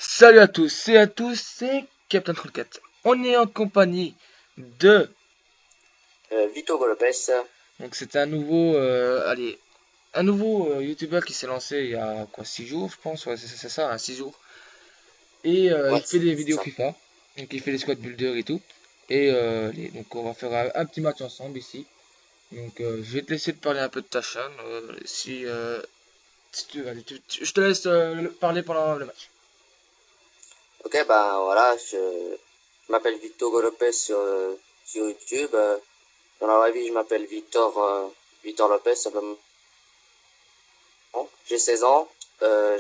Salut à tous et à tous, c'est Captain 34. On est en compagnie de... Vito Lopez. Donc c'est un nouveau, un nouveau YouTuber qui s'est lancé il y a quoi, 6 jours je pense, ouais c'est ça, hein, 6 jours. Et Ouais, il fait des c'est vidéos ça. FIFA, donc il fait les squad builders et tout. Et donc on va faire un petit match ensemble ici. Donc je vais te laisser te parler un peu de ta chaîne, si tu veux, allez, je te laisse parler pendant le match. Ok, ben voilà, je m'appelle Vito Lopez sur YouTube. Dans la vraie vie, je m'appelle Victor Lopez, simplement. J'ai 16 ans,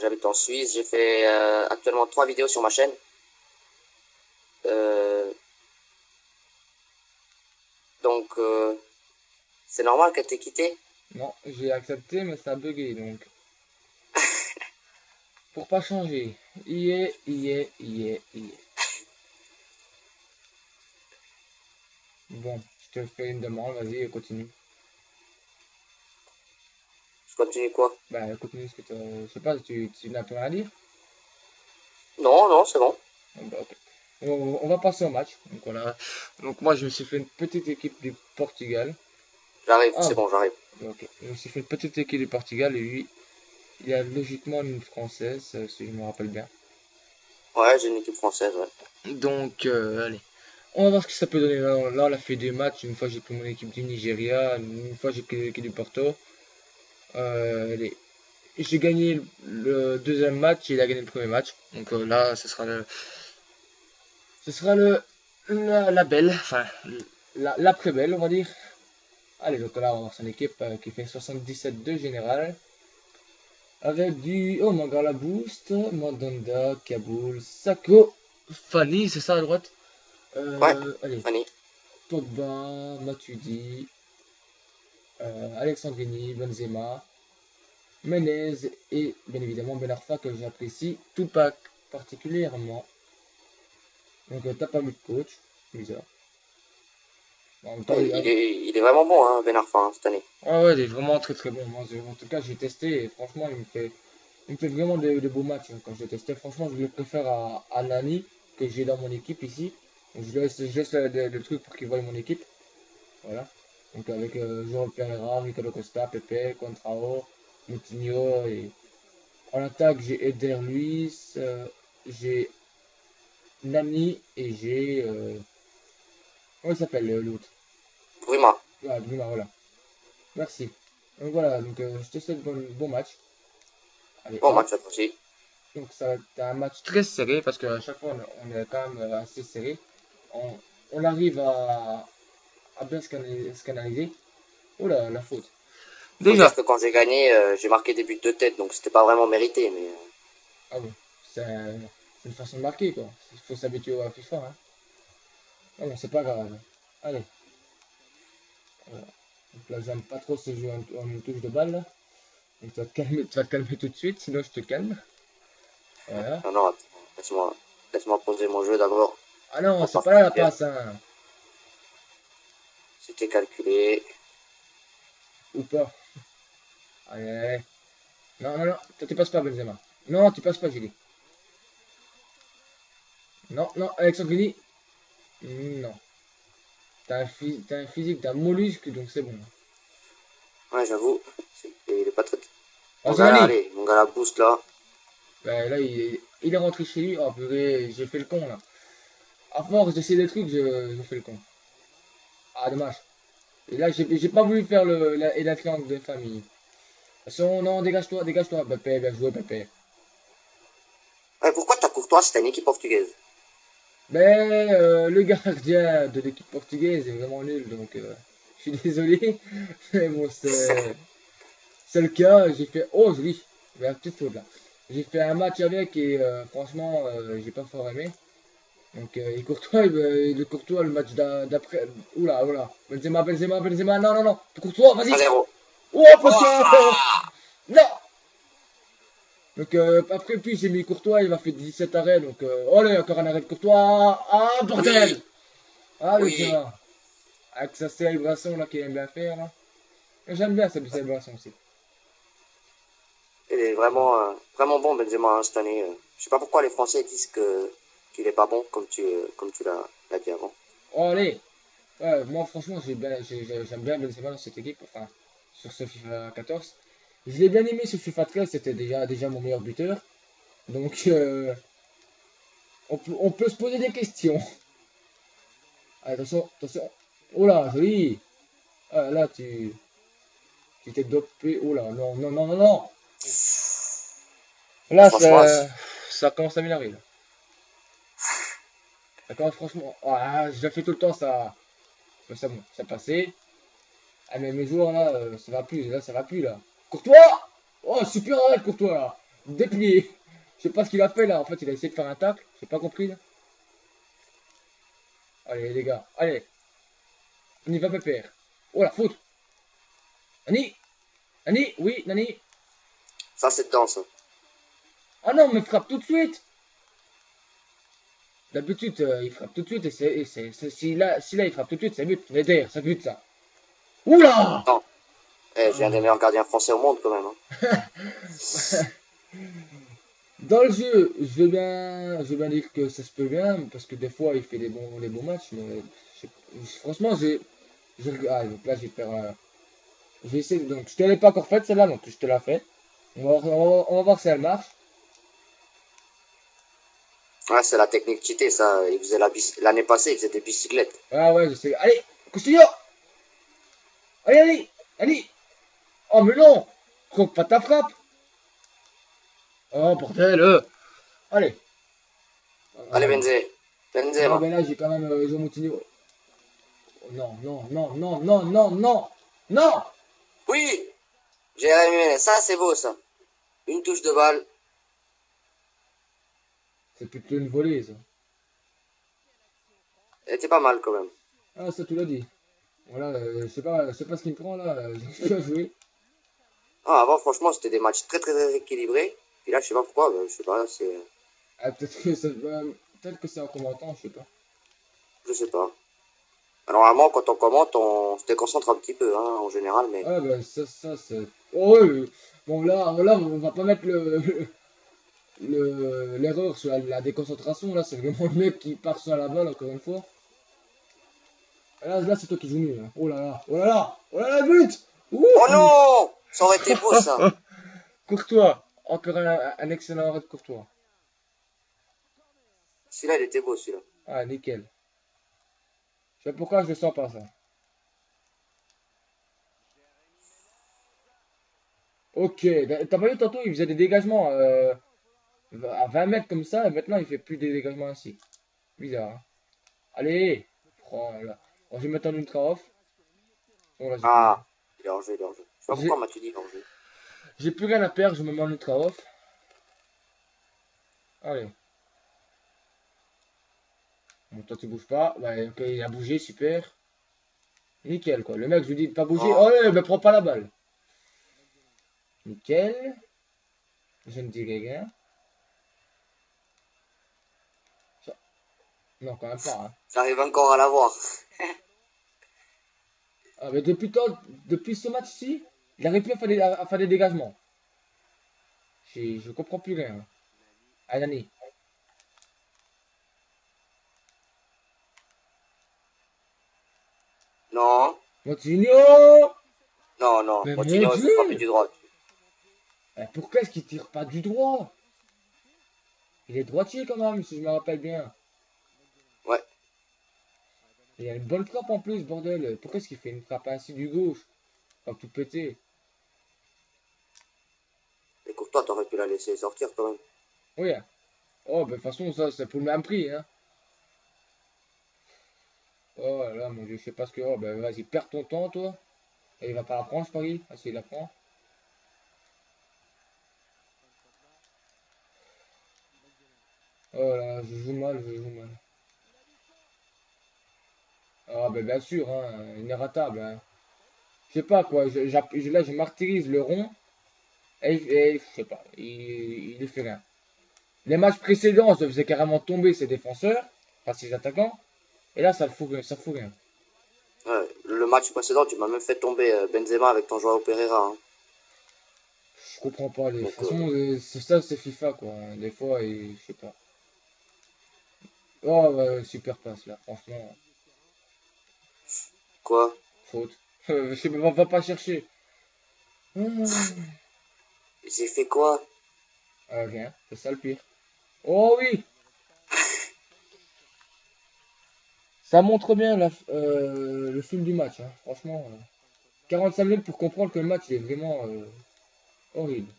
j'habite en Suisse. J'ai fait actuellement 3 vidéos sur ma chaîne. Euh, donc, c'est normal qu'elle t'ait quitté. Non, j'ai accepté mais ça a bugué donc. Pour pas changer. Y est. Bon, je te fais une demande, vas-y, continue. Je continue quoi? Bah, continue ce que tu... Je sais pas, tu n'as plus rien à dire? Non, non, c'est bon. Bon, bah, ok. On va passer au match. Donc voilà. Donc moi, je me suis fait une petite équipe du Portugal. J'arrive, Ah, c'est bon, j'arrive. ok. Je me suis fait une petite équipe du Portugal et lui, il a logiquement une française, si je me rappelle bien. Ouais, j'ai une équipe française, ouais. Donc, allez. On va voir ce que ça peut donner. Là, on a fait deux matchs. Une fois, j'ai pris mon équipe du Nigeria. Une fois, j'ai pris l'équipe du Porto. Allez. J'ai gagné le deuxième match et il a gagné le premier match. Donc là, la belle, enfin, l'après-belle, on va dire. Allez, donc là, on va voir son équipe qui fait 77 de général. Avec du, oh, Mangala Boost, Mandanda, Kaboul, Sako, Fanny, c'est ça à droite. Ouais, Allez, Fanny. Pogba, Matuidi, Alexandrini, Benzema, Menez et bien évidemment Ben Arfa que j'apprécie tout pas particulièrement. Donc t'as pas mis de coach, bizarre. En même temps, Ouais, il est vraiment bon, hein, Ben Arfa, hein, cette année. ah ouais, il est vraiment très très bon. Moi, en tout cas, j'ai testé et franchement, il me fait vraiment de beaux matchs hein, quand j'ai testé. Franchement, je le préfère à Nani que j'ai dans mon équipe ici. Donc, je laisse le truc pour qu'il voie mon équipe. Voilà. Donc avec João Pereira, Ricardo Costa, Pepe, Contrao, Moutinho et en attaque, j'ai Eder Luis, j'ai Nani et j'ai comment il s'appelle l'autre? Bruma. Ah, Bruma, voilà. Merci. Donc voilà, donc je te souhaite bon match. Allez, Bon hop. match aussi. Donc ça va être un match très serré parce qu'à chaque fois on est quand même assez serré. On, on arrive à bien se canaliser. Oh là, la faute. Faut dire Déjà. que quand j'ai gagné, j'ai marqué des buts de tête, donc c'était pas vraiment mérité, mais Ah bon, c'est une façon de marquer quoi. Il faut s'habituer à FIFA. Hein. Ah bon, c'est pas grave. Allez. Voilà. Donc là, j'aime pas trop ce jeu en touche de balle. Là. Donc tu vas te calmer tout de suite, sinon je te calme. Voilà. non, non, attends, laisse-moi poser mon jeu d'abord. Ah non, On c'est part pas là la bien. passe, hein. C'était calculé. Ou pas. Allez. Non. Toi, tu passes pas, Benzema. Non, tu passes pas, Julie. Non, Alexandrini. Non. T'as un physique d'un mollusque, donc c'est bon. Ouais, j'avoue. Il est pas très. Oh, Zonani! Mon gars, la boost là. Ben là, il est rentré chez lui. Oh purée, j'ai fait le con là. À force d'essayer des trucs, je fais le con. Ah, dommage. Et là, j'ai pas voulu faire et la triangle de famille. Attention, non, dégage-toi. Pépé, bien joué, Pépé. Ouais, pourquoi t'as Courtois, c'était une équipe portugaise? Mais le gardien de l'équipe portugaise est vraiment nul, donc je suis désolé. Mais bon, c'est le cas. J'ai fait. Oh, joli. Mais la petite faute là. J'ai fait un match avec et franchement, j'ai pas fort aimé. Donc, et Courtois, le Courtois, le match d'après. Oula. Benzema. Non. Courtois, vas-y. 1-0. Oh, putain! Non! Donc, après, puis j'ai mis Courtois, il m'a fait 17 arrêts. Donc, oh là, encore un arrêt de Courtois. Ah, bordel! Oui, Ah, le oui. gars. Avec sa célébration là qu'il aime bien faire. Là. J'aime bien cette célébration aussi. Il est vraiment, vraiment bon, Benzema, hein, cette année. Je sais pas pourquoi les Français disent que qu'il est pas bon, comme tu l'as dit avant. Oh, allez! Ouais, moi, franchement, j'aime bien Benzema dans cette équipe, enfin, sur ce FIFA 14. Je l'ai bien aimé sur FIFA 13, c'était déjà mon meilleur buteur. Donc, on peut se poser des questions. Allez, attention, attention. Oh là, joli! Ah, là, tu t'es dopé. Oh là, non, non, non, non, non! Là, Franchement, ça commence à m'énerver, là. Ça commence franchement. Ah, je le fais tout le temps, ça. Mais c'est bon, ça passé. Ah, mais mes joueurs, là, ça va plus. Là, ça va plus, là. Courtois! Oh, super arrêt, Courtois, là. Déplié. Je sais pas ce qu'il a fait, là. En fait, il a essayé de faire un tacle. J'ai pas compris, là. Allez, les gars. Allez. On y va, pépère. Oh, la faute. Nani? Nani? Oui, Nani? ça c'est dedans, ça. Ah non, mais frappe tout de suite. D'habitude, il frappe tout de suite. Si là, il frappe tout de suite, c'est but. Mais derrière, c'est but, ça. Oula! Non. Eh, j'ai un des meilleurs gardiens français au monde, quand même. Hein. Dans le jeu, je vais bien dire que ça se peut bien, parce que des fois, il fait des bons matchs, mais franchement, donc là, je vais faire, je vais essayer, donc je te l'ai pas encore faite, celle-là, donc je te la fais. On va voir si elle marche. Ouais, c'est la technique cheatée, ça. Il faisait l'année passée, il faisait des bicyclettes. Ah ouais, je sais. Allez, Coutinho! Allez, allez, allez! Oh, mais non! Croque pas ta frappe! Oh, bordel! Allez! Allez, Ah, non, Benzema. mais là, j'ai quand même Jean Moutinho. Oh, non, non, non, non, non, non, non! Non! Oui, Jérémy Ménez, ça c'est beau, ça. Une touche de balle. C'est plutôt une volée, ça. Elle était pas mal, quand même. Ah, ça, tu l'as dit. Voilà, je sais pas ce qu'il me prend là, j'ai plus à jouer. Ah, avant, franchement, c'était des matchs très, très, très équilibrés. Puis là, je sais pas pourquoi, je sais pas, Ah, peut-être que c'est en commentant, je sais pas. je sais pas. Normalement, quand on commente, on se déconcentre un petit peu, hein, en général, mais Ah, bah, ça, c'est. Oh, ouais, bon, là, on va pas mettre l'erreur sur la déconcentration, là, c'est vraiment le mec qui part sur la balle, encore une fois. Là, c'est toi qui joues mieux, hein. Oh là là, oh là là, oh là là, but! Ouh! oh non! Ça aurait été beau, ça. Courtois, encore un excellent arrêt de Courtois. Celui-là, il était beau, celui-là. Ah, nickel. Je sais pas pourquoi je le sens pas, ça. Ok, t'as pas vu tantôt, il faisait des dégagements à 20 mètres comme ça, et maintenant il fait plus des dégagements ainsi. Bizarre, hein. Allez! Oh là là. Bon, je vais mettre en ultra off. Bon, là, Ah, il est hors jeu, il est hors jeu. Je sais pas j'ai pourquoi m'as-tu dit hors jeu. j'ai plus rien à perdre, je me mets en ultra off. Allez. Bon, toi tu bouges pas. Ouais, ok, il a bougé, super. Nickel, quoi. Le mec, je lui dis de pas bouger. Oh, Oh, ouais, mais prends pas la balle. Nickel. Je ne dis rien. Ça- Non, quand même pas, hein. j'arrive encore à l'avoir. Ah, mais depuis ce match-ci, il arrive plus à faire des dégagements. Je comprends plus rien. Ah, Nani. Non, Continuons! non, non. Mais mon Coutinho, il faut frapper Dieu! du droit. Pourquoi est-ce qu'il tire pas du droit? Il est droitier quand même, si je me rappelle bien. Ouais. Il a une bonne frappe en plus, bordel. Pourquoi est-ce qu'il fait une frappe ainsi du gauche? Comme tout pété. Et Courtois, t'aurais pu la laisser sortir quand même. Oui. Hein. Oh, bah de toute façon, ça, c'est pour le même prix, hein. Oh là là, mon Dieu, je sais pas ce que... Oh, bah vas-y, perds ton temps, toi. Et il va pas la prendre, je parie. Ah, si, il la prend. Oh là, je joue mal, je joue mal. Ah, bah bien sûr, hein, inératable, hein. Je sais pas, quoi. Là, je martyrise le rond. Et je sais pas, il ne fait rien. Les matchs précédents, je faisais carrément tomber ses défenseurs, enfin ses attaquants. Et là, ça fout rien. Ouais. Le match précédent, tu m'as même fait tomber Benzema avec ton joueur Pereira. Hein. comprends pas. De toute Donc, façon, c'est ça, c'est FIFA, quoi. Des fois, et je sais pas. Oh, ouais, super passe, là. Franchement, quoi? faute. Je sais pas, va pas chercher. Hmm. J'ai fait quoi? Rien, c'est ça le pire. Oh oui, ça montre bien le fil du match, hein. Franchement, 45 minutes pour comprendre que le match il est vraiment horrible.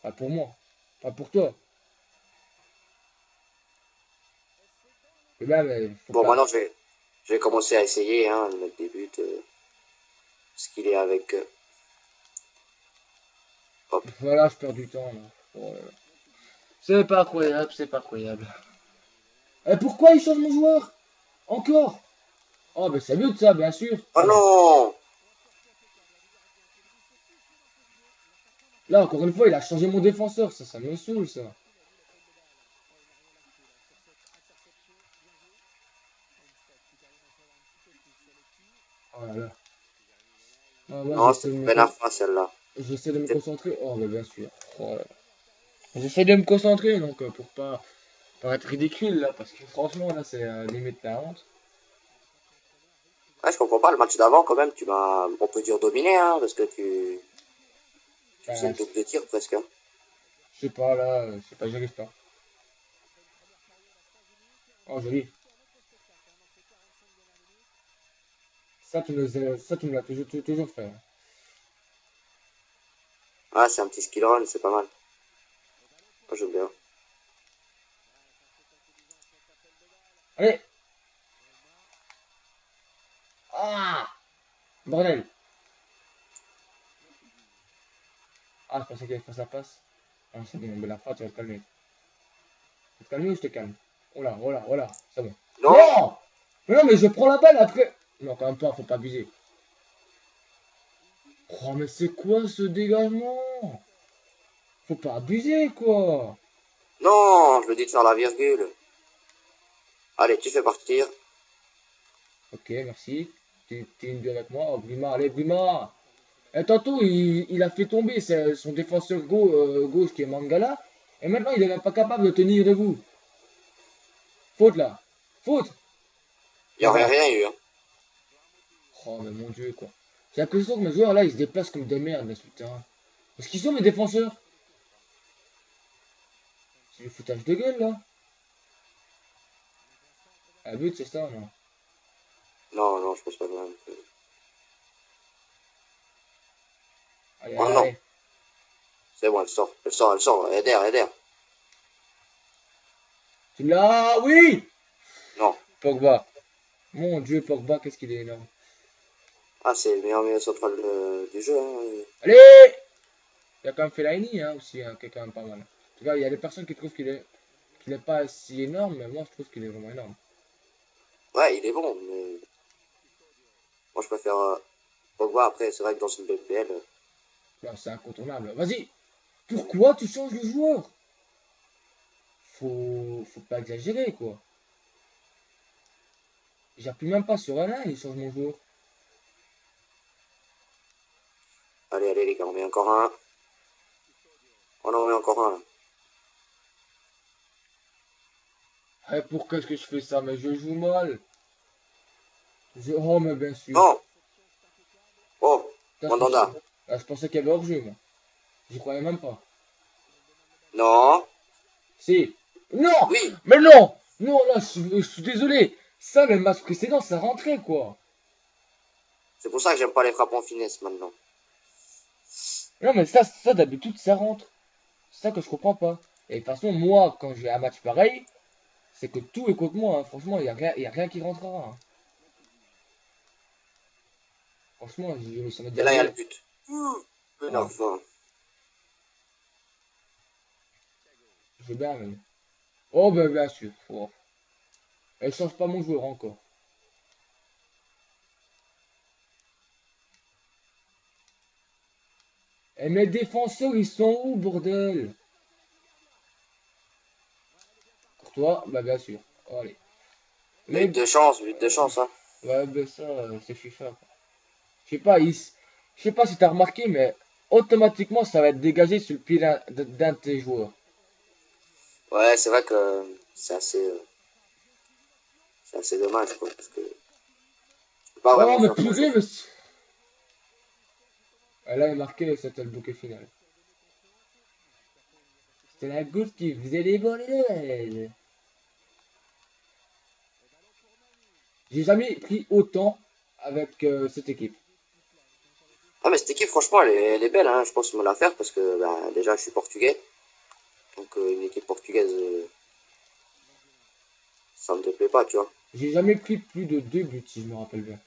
Pas pour moi, pas pour toi. Mais là, mais faut Bon, pas. maintenant, je vais commencer à essayer, hein, de mettre des buts, ce qu'il est avec, hop. Voilà, je perds du temps là. Oh là là. C'est pas incroyable, c'est pas incroyable. Et pourquoi il change mon joueur? Encore? Oh, ben c'est mieux de ça, bien sûr. Oh Oh non. non! Là, encore une fois, il a changé mon défenseur. Ça me saoule, ça. Oh là là. Ah, moi, Non, c'était Ben Arfa, celle-là. j'essaie de me C'est- concentrer. Oh, ben bien sûr. Oh là là. J'essaie de me concentrer, donc, pour pas être ridicule, là, parce que franchement, là, c'est limite la honte. Ouais, je comprends pas, le match d'avant, quand même, on peut dire dominé, hein, parce que tu faisais Ben, le double de tir, presque, hein. je sais pas, là, je sais pas, j'arrive pas. Oh, joli. Ça, tu me l'as toujours fait, hein. Ah, c'est un petit skill run, c'est pas mal. Moi, j'aime bien. Allez! Ah! Bordel! Ah, je pensais qu'il allait faire sa passe. Ah, c'est bon, ben la frappe, tu vas te calmer. Tu vas te calmer ou je te calme? Oh là, oh là, oh là, c'est bon. Non! Non! Mais non, mais je prends la balle après! Non, quand même pas, faut pas abuser. Oh, mais c'est quoi ce dégagement? Faut pas abuser, quoi! Non! Je le dis de faire la virgule. Allez, tu fais partir. Ok, merci. T'es une bien avec moi. Oh, Brima, allez, Brima! Et tantôt, il a fait tomber son défenseur gauche qui est Mangala. Et maintenant, il est même pas capable de tenir debout. Faute là. Faute. Il n'y Pas aurait grave. rien eu, hein. Oh, mais mon Dieu, quoi. J'ai l'impression que mes joueurs là, ils se déplacent comme des merdes là sur le terrain. Est-ce qu'ils sont mes défenseurs? C'est du foutage de gueule là. Ah, but, c'est ça, non? Non, non, je pense pas même. Allez, Oh allez, non! allez. C'est bon, elle sort. Elle sort, elle sort. Eder, Eder. Tu l'as? Oui! Non. Pogba. Mon Dieu, Pogba, qu'est-ce qu'il est énorme. Ah, c'est le meilleur milieu central du jeu, hein. Allez! Il a quand même fait Fellaini, hein, aussi, hein, qui est quand même pas mal. En tout cas, il y a des personnes qui trouvent qu'il est pas si énorme, mais moi, je trouve qu'il est vraiment énorme. Ouais, il est bon, mais moi, je préfère Pogba. Après, c'est vrai que dans une BPL, Là, c'est incontournable. Vas-y! Pourquoi tu changes le joueur? Faut pas exagérer, quoi. J'appuie même pas sur Alain, il change mon joueur. allez, allez, les gars, on met encore un. On en met encore un, là. Eh, pourquoi est-ce que je fais ça? Mais je joue mal. Oh, mais bien sûr. Non! Oh! Ça, Mandanda. je pensais qu'il y avait hors-jeu, moi. J'y croyais même pas. Non! Si. Non! Oui! Mais non! Non, là, je suis désolé. Ça, le match précédent, ça rentrait, quoi. C'est pour ça que j'aime pas les frappes en finesse maintenant. Non, mais ça d'habitude, ça rentre. C'est ça que je comprends pas. Et de toute façon, moi, quand j'ai un match pareil, c'est que tout est contre moi, hein. Franchement, y a rien qui rentrera, hein. Franchement, ça m'est Et déjà là, il y a le arrivé. but. Ben Oh, Arfa. je vais bien, même. Oh, ben, bien sûr. Oh. Elle change pas mon joueur encore. Et mes défenseurs, ils sont où, bordel? Courtois, bah, bien sûr. Oh, allez. Les... But de chance, hein. Ouais, ben ça, c'est FIFA, quoi. Je sais pas, je sais pas si t'as remarqué, mais automatiquement, ça va être dégagé sur le pied d'un de tes joueurs. Ouais, c'est vrai que c'est assez dommage, quoi, parce que tu peux pas Oh, vraiment mais faire grand purée, chose. mais... Elle a marqué, c'était le bouquet final. C'était la goutte qui faisait les volets. J'ai jamais pris autant avec cette équipe. Ah, mais cette équipe, franchement, elle est belle, hein. Je pense qu'on va la faire parce que, bah, déjà, je suis portugais. Donc, une équipe portugaise, ça ne te plaît pas, tu vois. J'ai jamais pris plus de 2 buts, si je me rappelle bien,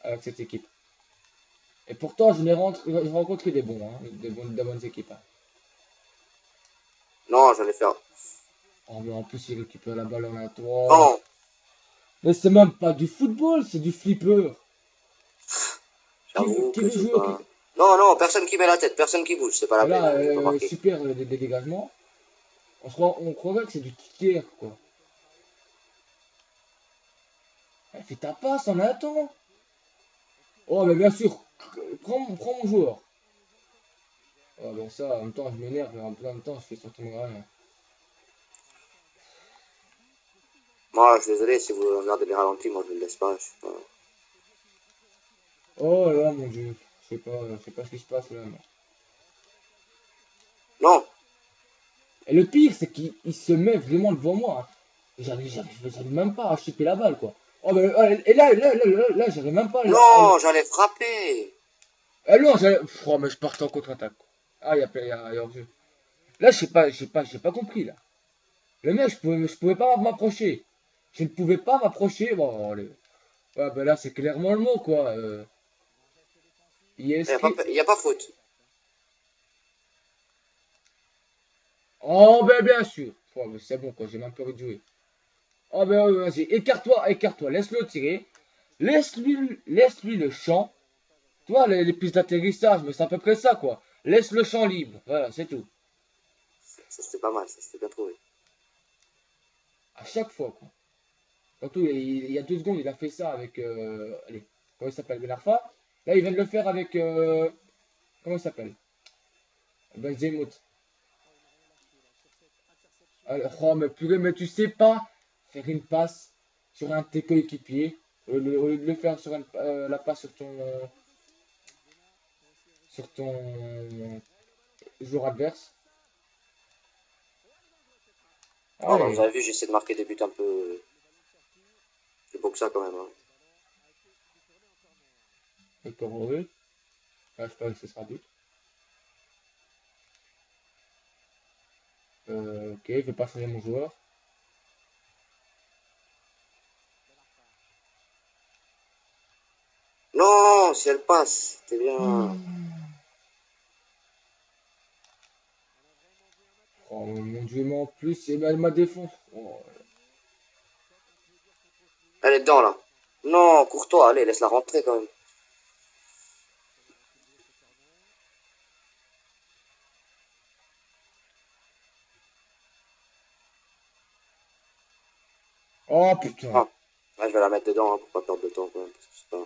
avec cette équipe. Et pourtant, j'ai rencontré des bonnes équipes. Hein. Non, j'allais faire. Oh, mais en plus, il récupère la balle en un toit. Non, Mais c'est même pas du football, c'est du flipper. j'avoue Qui que veut c'est jouer au... pas. Non, non, personne qui met la tête, personne qui bouge, c'est pas la peine, Là, hein, je vais pas marquer. super des dégagements. On croirait que c'est du kicker, quoi. Fais ta passe en un temps. Oh, mais bien sûr, prends mon joueur. Oh, ben ça, en même temps, je m'énerve, et en même temps, je fais surtout rien. Moi, je suis désolé si vous regardez les ralentis, moi je ne le laisse pas. Je suis pas... Oh là, mon dieu. Je sais pas ce qui se passe là. Mais... Non, Et le pire, c'est qu'il se met vraiment devant moi. Hein. J'arrive même pas à chipper la balle, quoi. Oh, ben, et là, j'arrive même pas non, j'allais frapper. non, oh, mais je partais en contre-attaque. Quoi. Ah, y a hors-jeu. Là, j'ai pas compris, là. Le mec, je pouvais pas m'approcher. Je ne pouvais pas m'approcher. Bon, allez. Ouais, ben là, c'est clairement le mot, quoi. Il est inscrit. Il y a pas faute. Oh, ben bien sûr. Oh, ben, c'est bon, quoi. J'ai même pas envie de jouer. Oh, ben vas-y. Écarte-toi. Laisse-le tirer. Laisse-lui le champ. Tu vois, les pistes d'atterrissage, mais c'est à peu près ça, quoi. Laisse le champ libre. Voilà, c'est tout. Ça c'était pas mal, ça c'était bien trouvé. À chaque fois, quoi. Surtout, il y a 2 secondes, il a fait ça avec. Allez, comment il s'appelle? Ben Arfa. Là, il vient de le faire avec. Comment il s'appelle? Ben Zemmour. Oh, mais purée, mais tu sais pas faire une passe sur un de tes coéquipiers au lieu de le faire sur la passe sur ton joueur adverse. Ah, bah, vous Allez, avez vu, j'essaie de marquer des buts un peu plus beau que ça quand même, hein. encore heureux. Là, je pense que ce sera but. Ok, je vais pas changer mon joueur. Non, si elle passe, c'était bien. Oh mon dieu, mais en plus, c'est ma défense. Oh, Elle est dedans là. Non, Courtois, allez, laisse-la rentrer quand même. oh, putain. Ah, ouais, je vais la mettre dedans hein, pour pas perdre de temps quand même. Parce que c'est pas...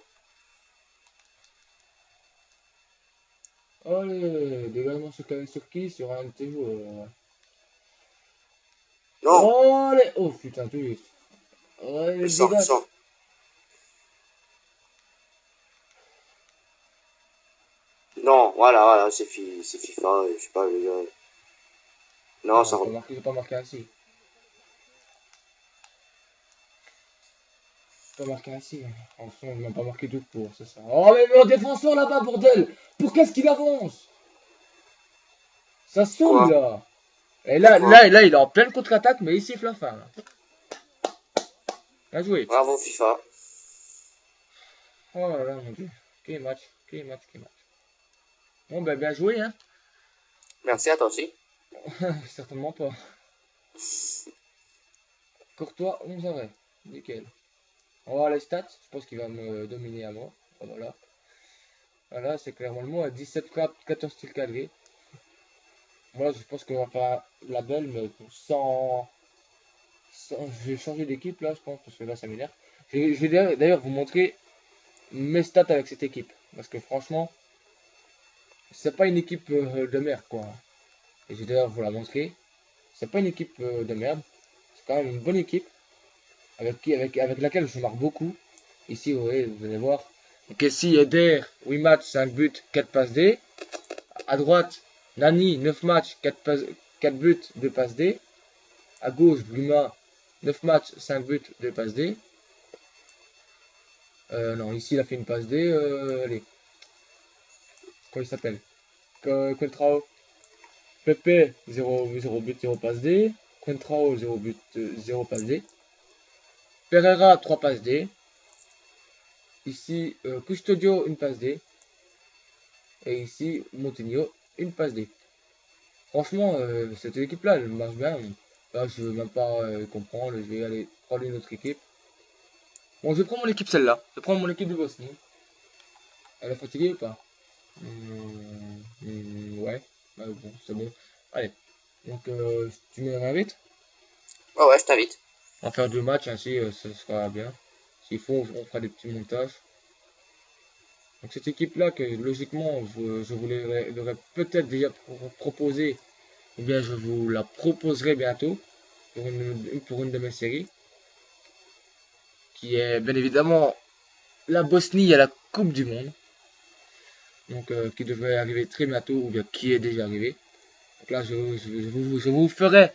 Allez, dégagement sur qui? Sur un de tes joueurs. Non, Oh, allez. Oh putain, tout juste. elle Allez, sort, elle dégage. sort. Non, voilà, voilà, c'est FIFA, je sais pas, les gars. Non, Non, ça rentre. j'ai pas marqué ainsi. Pas marqué ainsi. En fond, il m'a pas marqué tout pour, c'est ça. Oh, mais mon défenseur là-bas, bordel! Pour qu'est-ce qu'il avance? Ça saoule Quoi? là! Et De quoi? là, il est en pleine contre-attaque, mais il siffle la fin. Là. Bien joué. Bravo FIFA. Oh là là, mon dieu. Quel match. Bon, ben, bien joué, hein. Merci à toi aussi. Certainement pas. Courtois, 11 arrêts. Nickel. On va voir les stats. Je pense qu'il va me dominer à moi. Oh, voilà. Voilà, c'est clairement le mot. À 17 frappes, 14 tirs cadrés. Moi, je pense qu'on va faire la belle, mais je vais changer d'équipe là, je pense, parce que là, ça m'énerve. Je vais d'ailleurs vous montrer mes stats avec cette équipe. Parce que franchement, c'est pas une équipe de merde, quoi. Et je vais d'ailleurs vous la montrer. C'est pas une équipe de merde. C'est quand même une bonne équipe avec laquelle je marque beaucoup. Ici, vous allez voir. Donc ici, Eder, 8 matchs, 5 buts, 4 passes D. À droite, Nani, 9 matchs, 4 buts, 2 passes D. À gauche, Bruma, 9 matchs, 5 buts, 2 passes D. Non, ici, il a fait une passe D. Allez, comment il s'appelle? Contrao. Pepe, 0 but, 0 passe D. Contrao, 0 but, 0 passe D. Pereira, 3 passes D. Ici, Custodio, une passe D. Et ici, Moutinho, une passe D. Franchement, cette équipe-là, elle marche bien. Là, je veux même pas comprendre. Je vais aller prendre une autre équipe. Bon, je prends mon équipe celle-là. Je prends mon équipe de Bosnie. Elle est fatiguée ou pas? Ouais. Bon, c'est bon. Allez. Donc, tu me réinvites? Ouais, ouais, je t'invite. On va faire 2 matchs, ainsi, ça sera bien. S'il faut, on fera des petits montages. Donc, cette équipe-là, que logiquement, je vous l'aurais peut-être déjà proposé, ou bien je vous la proposerai bientôt pour une de mes séries, qui est bien évidemment la Bosnie à la Coupe du Monde. Donc, qui devrait arriver très bientôt, ou bien qui est déjà arrivé. Donc là, je vous ferai.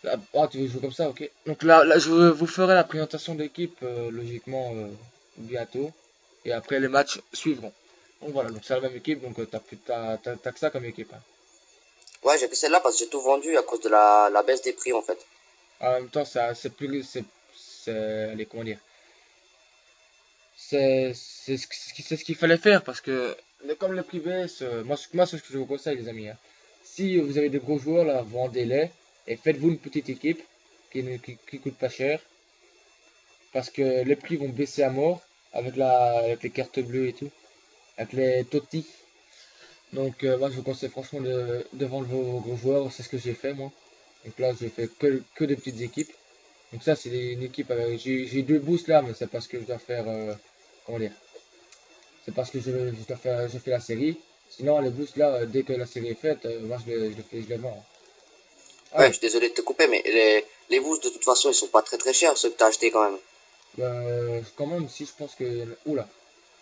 Ah, tu veux jouer comme ça, ok. Donc là, je vous ferai la présentation de l'équipe, logiquement, bientôt. Et après, les matchs suivront. Donc voilà, donc c'est la même équipe, donc t'as que ça comme équipe, hein. Ouais, j'ai que celle-là parce que j'ai tout vendu à cause de la baisse des prix en fait. En même temps, c'est plus, allez, comment dire, c'est ce qu'il fallait faire parce que, comme le prix baisse, moi, c'est ce que je vous conseille, les amis, hein. Si vous avez des gros joueurs, là, vendez-les et faites-vous une petite équipe qui coûte pas cher parce que les prix vont baisser à mort avec les cartes bleues et tout, avec les Totti. Donc, moi, je vous conseille franchement de vendre vos gros joueurs, c'est ce que j'ai fait, moi. Donc là, j'ai fait que des petites équipes. Donc ça, c'est une équipe avec... J'ai 2 boosts là, mais c'est parce que je dois faire... comment dire? C'est parce que je dois faire... Je fais la série. Sinon, les boosts là, dès que la série est faite, moi, je les vends. Ouais, je Allez, suis désolé de te couper, mais les boosts de toute façon ils sont pas très très chers ceux que t'as acheté quand même. quand même, si je pense que... Oula.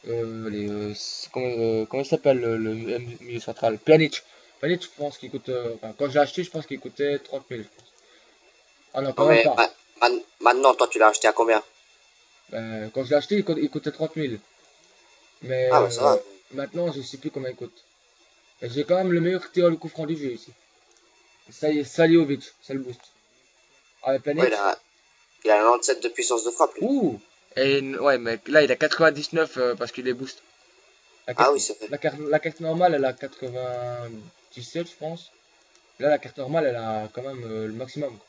Comment il s'appelle le milieu central? Pjanic. Pjanic, je pense qu'il coûte... enfin, quand j'ai acheté, je pense qu'il coûtait 30 000, je pense. Ah non, Non quand même mais pas. maintenant toi tu l'as acheté à combien? Quand je l'ai acheté, il coûtait 30 000. Mais Ah bah ça va. maintenant, je sais plus combien il coûte. Et j'ai quand même le meilleur tir au coup franc du jeu ici. Ça y est, Saliovic, c'est le boost. Avec Ouais, Pjanic. il a 97 de puissance de frappe lui. Ouh! Ouais, mais là, il a 99 parce qu'il est boost. La Ah carte, oui, c'est vrai. la carte normale, elle a 97, je pense. Là, la carte normale, elle a quand même le maximum, quoi.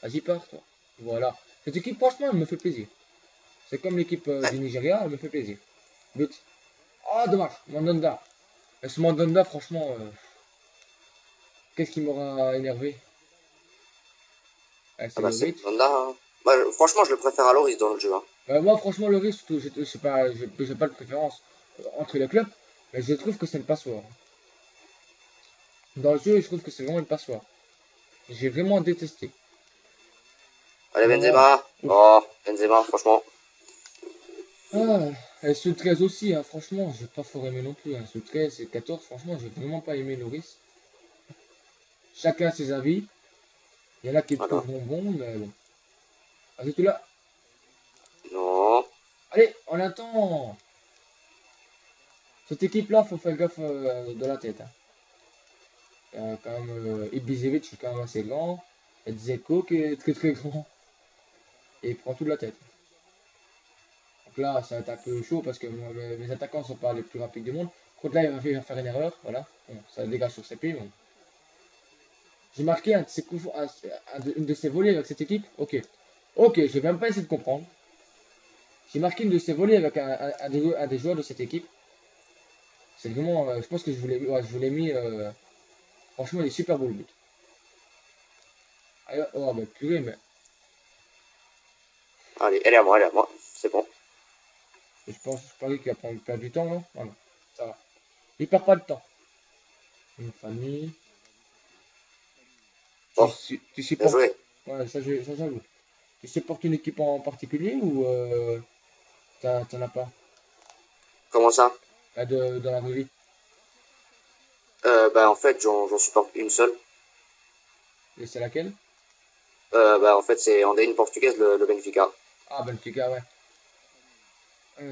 Vas-y, pars, toi. Voilà. Cette équipe, franchement, elle me fait plaisir. C'est comme l'équipe Ouais. du Nigeria, elle me fait plaisir. But. Ah, dommage, Mandanda. Et ce Mandanda, franchement, qu'est-ce qui m'aura énervé? Ah, Ah bah c'est Saliovic. Honda, hein. Moi, franchement je le préfère à Loris dans le jeu, hein. Moi, franchement, le risque, je sais pas, j'ai pas de préférence entre les clubs, mais je trouve que c'est une passoire. Dans le jeu, je trouve que c'est vraiment une passoire. J'ai vraiment détesté. Allez Vraiment. Benzema. Ouf. Oh, Benzema, franchement. Ah, et ce 13 aussi, hein, franchement, j'ai pas fort aimé non plus, hein. Ce 13 et 14, franchement, j'ai vraiment pas aimé Loris. Chacun ses avis. Il y en a qui le Voilà. trouveront bon, mais bon. Vas-y, tu là. Non. Allez, on attend. Cette équipe-là, faut faire gaffe de la tête, hein. Quand même, Ibisevic, qui est quand même assez grand. Et Dzeko, qui est très très grand. Et il prend toute la tête. Donc là, ça va être un peu chaud parce que mes attaquants ne sont pas les plus rapides du monde. Contre là, il va faire une erreur. Voilà. Bon, ça dégage sur ses pieds. Bon. J'ai marqué un de ses une de ses volées avec cette équipe. Ok. Ok, je vais même pas essayer de comprendre. J'ai marqué une de ses volées avec un des joueurs de cette équipe. C'est vraiment. Je pense que je vous l'ai mis. Franchement, il est super beau le but. Ah, oh, bah purée, mais. Allez, elle est à moi, elle est à moi. C'est bon. Et je parie qu'il va perdre du temps, non? Voilà, ça va. Il perd pas de temps. Une famille. Bon, Tu bien supportes. joué. Ouais, ça j'avoue. Tu supportes une équipe en particulier ou t'en as pas? Comment ça? Dans la vraie vie? Bah, en fait, j'en supporte une seule. Et c'est laquelle? Bah, en fait, c'est en une portugaise, le Benfica. Ah, Benfica, ouais.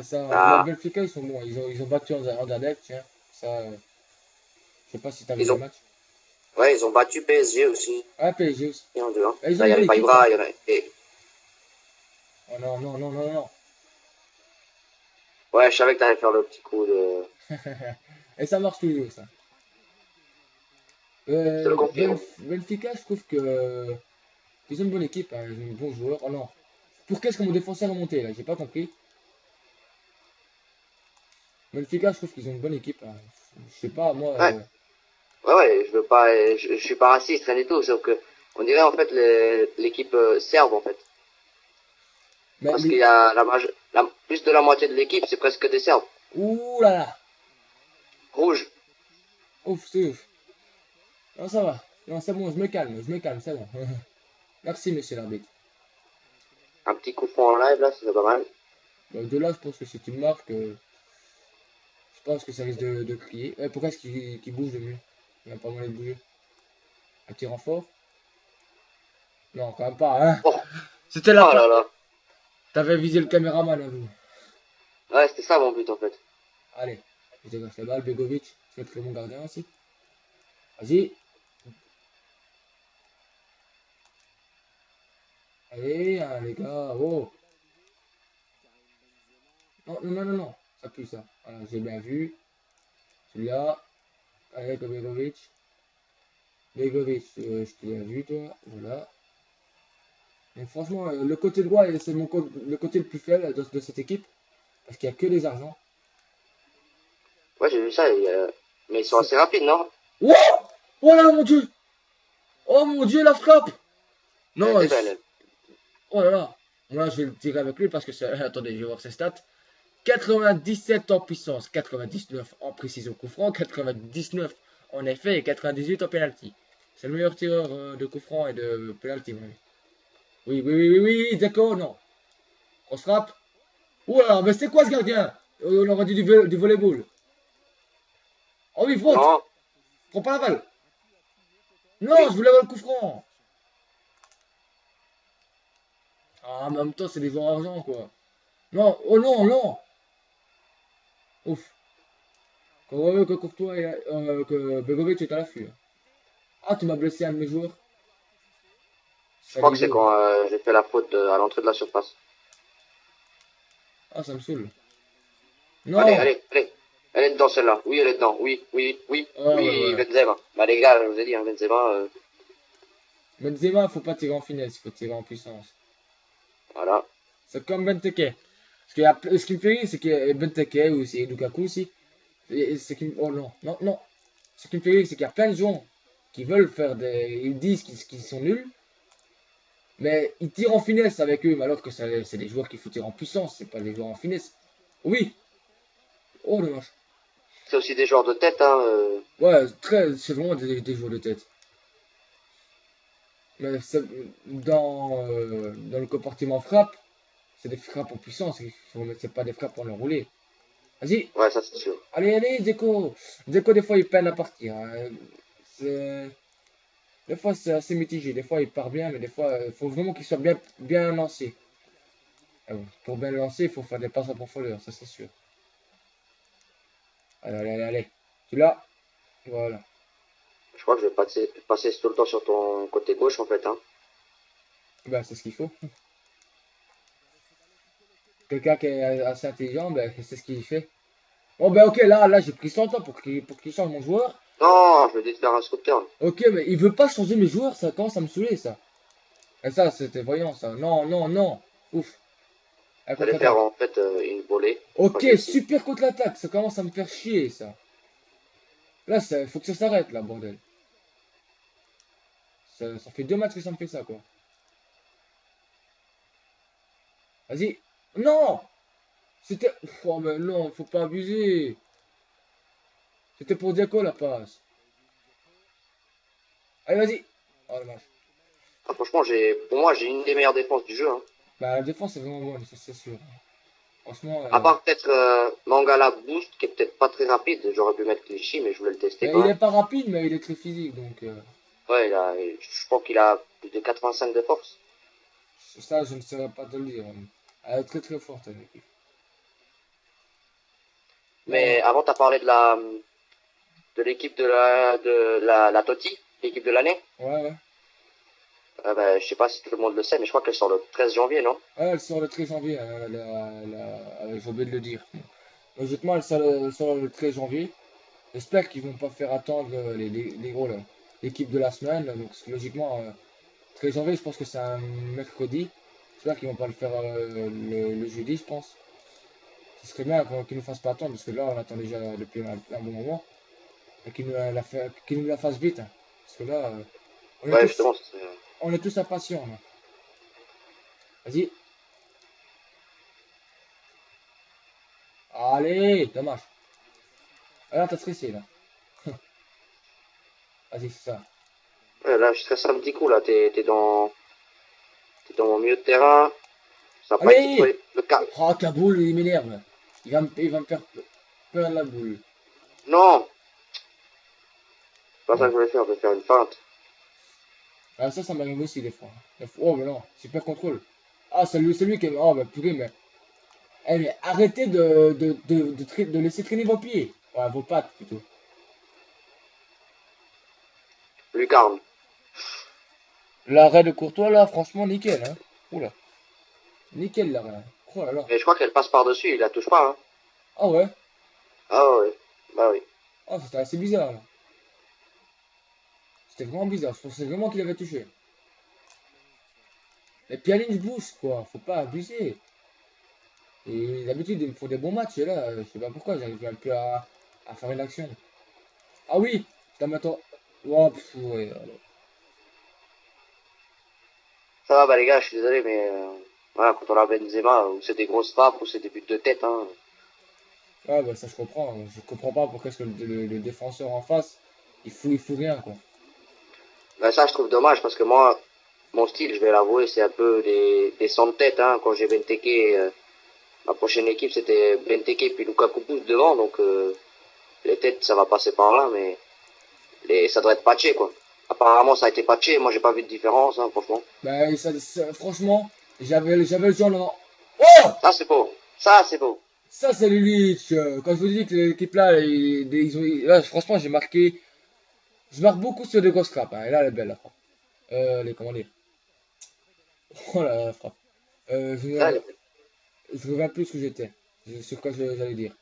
Ça, Ah, Benfica, ils sont bons. Ils ont battu Anderlecht, tiens. Ça, je sais pas si t'as vu ils le ont, match. ouais, ils ont battu PSG aussi, Ah, PSG aussi. en 2-1. Ah, ils ont Là, il une y bonne avait pas équipe, hein. Ibra, il y en a, et, Oh non, non, non, non, non. ouais, je savais que t'allais faire le petit coup de, Et ça marche toujours, ça. je te le confirme. Benfica, je trouve que ils ont une bonne équipe, hein. Ils ont de bons joueurs. Oh non. Pour qu'est-ce que mon défenseur est monté, là? J'ai pas compris. Benfica, je trouve qu'ils ont une bonne équipe, hein. Je sais pas, moi. Ouais, ouais, ouais, je veux pas, je suis pas raciste, rien du tout, sauf que, on dirait, en fait, l'équipe serbe, en fait. Mais Parce qu'il y a plus de la moitié de l'équipe, c'est presque des Serbes. ouh là là. Rouge. Ouf, c'est ouf. Non, ça va. Non, c'est bon, je me calme, c'est bon. Merci, monsieur l'arbitre. Un petit coup franc en live, là, c'est pas mal. De là, je pense que si tu me marques, je pense que ça risque de crier. Pourquoi est-ce qu'il bouge le mieux? Il n'a pas moyen de bouger. Un petit renfort? Non, quand même pas, hein. Oh, C'était la oh pa... là là. T'avais visé le caméraman, à vous. Ouais, c'était ça mon but, en fait. Allez, je dégage la balle. Begovic, très très bon gardien aussi. Vas-y. Allez, hein, les gars. Oh. Non, non, non, non, non. Ça pue ça. Voilà, j'ai bien vu. Celui-là. Allez, Begovic. Begovic, je t'ai bien vu, toi. Voilà. Mais franchement, le côté droit, c'est le côté le plus faible de cette équipe. Parce qu'il n'y a que des argents. Ouais, j'ai vu ça. Mais ils sont C'est- assez rapides, non? Oh! Oh là, mon Dieu! Oh mon Dieu, la frappe! Elle Non, était belle, elle. oh là là. Moi, je vais le tirer avec lui parce que c'est. Attendez, je vais voir ses stats. 97 en puissance, 99 en précision coup franc, 99 en effet et 98 en penalty. C'est le meilleur tireur de coup franc et de penalty, mon ami. Oui, oui, oui, oui, oui, d'accord, non. On se frappe. Ouah, mais c'est quoi ce gardien? On aurait dit du volleyball. Oh oui, faute. Non. Prends pas la balle. Non, je Oui. voulais avoir le coup franc. Ah, en même temps, c'est des joueurs argent, quoi. Non, oh non, non. Ouf. Que Courtois que Begovic est à l'affût. Ah, tu m'as blessé un de mes joueurs. Je crois que c'est Saligo. quand j'ai fait la faute à l'entrée de la surface. Ah, ça me saoule. Allez, Non. allez, allez. Elle est dedans, celle-là. Oui, elle est dedans. Oui, oui, oui, Ah, ouais, oui, ouais. Benzema. Bah, les gars, je vous ai dit, hein, Benzema, Benzema, faut pas tirer en finesse, il faut tirer en puissance. voilà. C'est comme Benteke. Ce qui me fait rire, c'est que Benteke ou c'est Lukaku aussi. Oh non, non, non. Ce qui me fait rire, c'est qu'il y a plein de gens qui veulent faire des. Ils disent qu'ils sont nuls, mais ils tirent en finesse avec eux, mais alors que c'est des joueurs qu'il faut tirer en puissance, c'est pas des joueurs en finesse. Oui, oh dommage. C'est aussi des joueurs de tête, hein. Ouais, c'est vraiment des joueurs de tête. Mais dans le comportement frappe, c'est des frappes en puissance, c'est pas des frappes en enroulé. Vas-y, Ouais, ça, c'est sûr. allez, allez, Zeko. Zeko, des fois, il peine à partir, hein. C'est- Des fois, c'est assez mitigé. Des fois, il part bien, mais des fois, il faut vraiment qu'il soit bien lancé. Ah bon, pour bien le lancer, il faut faire des passes en profondeur, ça c'est sûr. Allez, allez, allez, allez. Tu l'as? Voilà. Je crois que je vais passer tout le temps sur ton côté gauche, en fait, hein. Ben, c'est ce qu'il faut. Quelqu'un qui est assez intelligent, ben, c'est ce qu'il fait. Bon, ben, ok, là, j'ai pris 100 ans pour qu'il change mon joueur. Non, je vais te faire un scooter. Ok, mais il veut pas changer mes joueurs, ça commence à me saouler, ça. Et ça, c'était voyant, ça. Non, non, non. Ouf. La J'allais faire, contre-attaque. en fait, une volée. Je crois Ok, que j'ai réussi. super contre-attaque. Ça commence à me faire chier, ça. Là, faut que ça s'arrête, là, bordel. Ça fait 2 matchs que ça me fait ça, quoi. Vas-y. Non! C'était... Oh, mais non, faut pas abuser. C'était pour Deco la passe. Allez, vas-y. Oh, dommage. Ah, franchement, pour moi, j'ai une des meilleures défenses du jeu, hein. Bah, la défense est vraiment bonne, ça c'est sûr. Franchement, À part peut-être Mangala Boost, qui est peut-être pas très rapide. J'aurais pu mettre Clichy, mais je voulais le tester mais quand il est même. pas rapide, mais il est très physique, donc Ouais, je crois qu'il a plus de 85 de force. ça, je ne saurais pas te le dire. Elle est très très forte, l'équipe. Mais Non, avant, t'as parlé de l'équipe la Totti, l'équipe de l'année. ouais, ouais. Ben, je sais pas si tout le monde le sait, mais je crois qu'elle sort le 13 janvier, non? Ouais, elle sort le 13 janvier, j'ai oublié de le dire. Logiquement, elle sort le 13 janvier. J'espère qu'ils vont pas faire attendre les gros, là. L'équipe de la semaine, là. Donc, logiquement, 13 janvier, je pense que c'est un mercredi. J'espère qu'ils vont pas le faire le jeudi, je pense. Ce serait bien qu'ils nous fassent pas attendre, parce que là, on attend déjà depuis un bon moment. Et qu'ils nous la fassent vite, hein. Parce que là, on est Ouais, tous, justement. on est tous impatients, là. Vas-y. Allez, dommage. Ah là, t'as stressé, là. Vas-y, c'est ça. Ouais, là, je stresse un petit coup, là. T'es dans mon milieu de terrain. Ça n'a pas été toi, Allez! le cas. Oh, ta boule, il m'énerve. Il va me faire perdre la boule. Non! C'est pas ça que Bon. je voulais faire, je voulais faire une feinte. Ah, ça m'arrive aussi, des fois. Oh, mais non, super contrôle. Ah, c'est lui qui est... Oh, bah, purée, mais... Eh, mais arrêtez de laisser traîner vos pieds. Ouais, vos pattes, plutôt. Lucarne. L'arrêt de Courtois, là, franchement, nickel, hein. Oula. Nickel, l'arrêt. Oh là là. Et je crois qu'elle passe par-dessus, il la touche pas, hein. Ah ouais. Ah ouais, bah oui. Ah, c'était assez bizarre, là. C'était vraiment bizarre. Je pensais vraiment qu'il avait touché. Et Pjanic bouge, quoi. Faut pas abuser. Et d'habitude, il me faut des bons matchs. Et là, je sais pas pourquoi, j'arrive même plus à faire une action. Ah oui, t'as maintenant. Oh, ouais, allez. Ça va, bah les gars, je suis désolé, mais voilà, quand on a Benzema, ou c'est des grosses frappes, ou c'est des buts de tête, hein. Ouais, bah ça je comprends. Je comprends pas pourquoi est-ce que le défenseur en face, il fout rien, quoi. Bah ça, je trouve dommage, parce que moi, mon style, je vais l'avouer, c'est un peu des centres de tête, hein. Quand j'ai Benteke, ma prochaine équipe, c'était Benteke puis Lukaku pousse devant, donc les têtes, ça va passer par là, mais ça doit être patché, quoi. Apparemment, ça a été patché, moi, j'ai pas vu de différence, hein, franchement. Bah, franchement, j'avais le genre là. Oh! Ça, c'est beau. Ça, c'est beau. Ça, c'est Lulich. Quand je vous dis que l'équipe là, là, franchement, j'ai marqué. Je marque beaucoup sur des grosses frappes, hein. Et là, elle est belle, la frappe. Comment dire? Oh là, la frappe. Ça, Je ne reviens plus ce que j'étais. Sur quoi j'allais dire.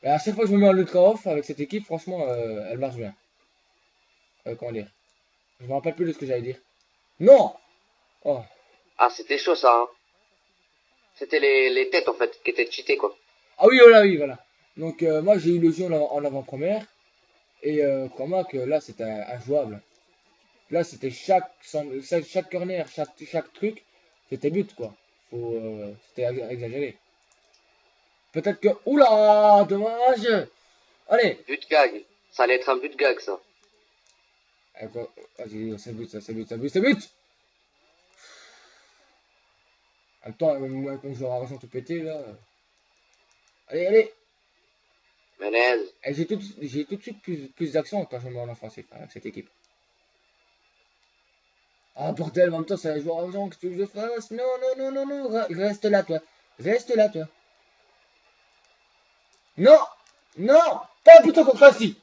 Et à chaque fois que je me mets en ultra off avec cette équipe, franchement, elle marche bien. Comment dire? Je me rappelle plus de ce que j'allais dire. Non! Oh. ah, c'était chaud, ça, hein. C'était les têtes, en fait, qui étaient cheatées, quoi. Ah oui, voilà, oui, voilà. Donc, moi, j'ai eu le jeu en avant-première. Et crois-moi que là, c'était injouable. Là, c'était chaque corner, chaque truc, c'était but, quoi. C'était exagéré. Peut-être que... Oula! Dommage! Allez! But de gag. Ça allait être un but de gag, ça. Vas-y, c'est but, ça, c'est but, c'est but, c'est but! En même temps, moi, quand j'aurai raison tout péter, là. Allez, allez! Menez. Et j'ai tout de suite plus d'action quand je me mets en offensif, hein, avec cette équipe. Ah, bordel, en même temps, c'est un joueur argent que tu veux que je fasse. Non, non, non, non, non, reste là, toi. Reste là, toi. Non! Non! Pas plutôt contre ainsi!